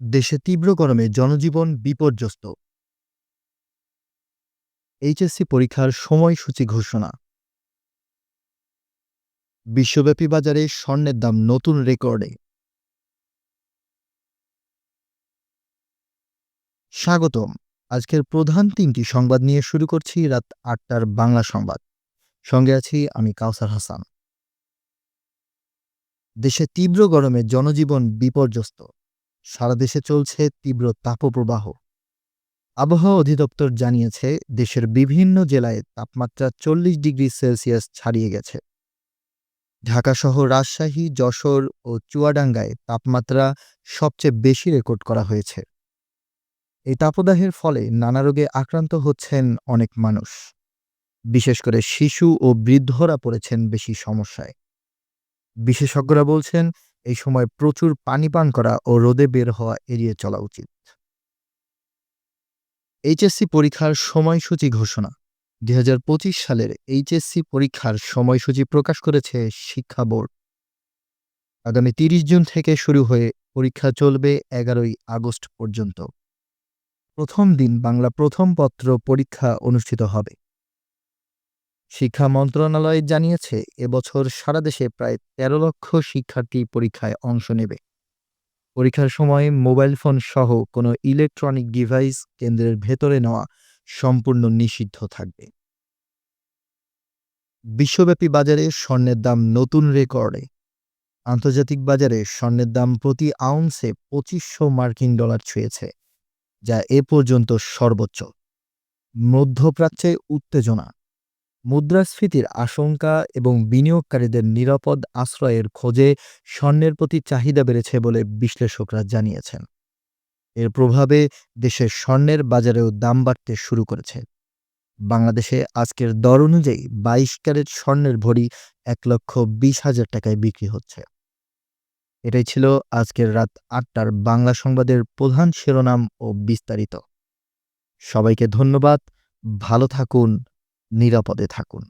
দেশে তীব্র গরমে জনজীবন বিপর্যস্ত। এইচএসসি পরীক্ষার সময়সূচি ঘোষণা। বিশ্বব্যাপী বাজারে স্বর্ণের দাম নতুন রেকর্ডে। স্বাগতম। আজকের প্রধান তিনটি সংবাদ নিয়ে শুরু করছি রাত ৮টার বাংলা সংবাদ। সঙ্গে আছি আমি কাউসার হাসান। দেশে তীব্র গরমে জনজীবন বিপর্যস্ত। সারা দেশে চলছে তীব্র তাপপ্রবাহ। আবহাওয়া অধিদপ্তর জানিয়েছে, দেশের বিভিন্ন জেলায় তাপমাত্রা ৪০ ডিগ্রি সেলসিয়াস ছাড়িয়ে গেছে। ঢাকাসহ রাজশাহী, যশোর ও চুয়াডাঙ্গায় তাপমাত্রা সবচেয়ে বেশি রেকর্ড করা হয়েছে। এই তাপদাহের ফলে নানা রোগে আক্রান্ত হচ্ছেন অনেক মানুষ। বিশেষ করে শিশু ও বৃদ্ধরা পড়েছেন বেশি সমস্যায়। বিশেষজ্ঞরা বলছেন, এই সময় প্রচুর পানি পান করা ও রোদে বের হওয়া এড়িয়ে চলা উচিত। এইচএসসি পরীক্ষার সময়সূচি ঘোষণা। ২০২৫ সালের এইচএসসি পরীক্ষার সময়সূচি প্রকাশ করেছে শিক্ষা বোর্ড। আগামী ৩০ জুন থেকে শুরু হয়ে পরীক্ষা চলবে ১১ই আগস্ট পর্যন্ত। প্রথম দিন বাংলা প্রথম পত্র পরীক্ষা অনুষ্ঠিত হবে। শিক্ষা মন্ত্রণালয় জানিয়েছে, এবছর সারা দেশে প্রায় ১৩ লক্ষ শিক্ষার্থী পরীক্ষায় অংশ নেবে। পরীক্ষার সময় মোবাইল ফোন সহ কোনো ইলেকট্রনিক ডিভাইস কেন্দ্রের ভেতরে নেওয়া সম্পূর্ণ নিষিদ্ধ থাকবে। বিশ্বব্যাপী বাজারে স্বর্ণের দাম নতুন রেকর্ডে। আন্তর্জাতিক বাজারে স্বর্ণের দাম প্রতি আউন্সে $২৫০০ ছুঁয়েছে, যা এ পর্যন্ত সর্বোচ্চ। মধ্যপ্রাচ্যে উত্তেজনা, মুদ্রাস্ফীতির আশঙ্কা এবং বিনিয়োগকারীদের নিরাপদ আশ্রয়ের খোঁজে স্বর্ণের প্রতি চাহিদা বেড়েছে বলে বিশ্লেষকরা জানিয়েছেন। এর প্রভাবে দেশের স্বর্ণের বাজারেও দাম বাড়তে শুরু করেছে। বাংলাদেশে আজকের দর অনুযায়ী ২২ ক্যারেট স্বর্ণের ভরি ১,২০,০০০ টাকায় বিক্রি হচ্ছে। এটাই ছিল আজকের রাত ৮টার বাংলা সংবাদের প্রধান শিরোনাম ও বিস্তারিত। সবাইকে ধন্যবাদ। ভালো থাকুন, নিরাপদে থাকুন।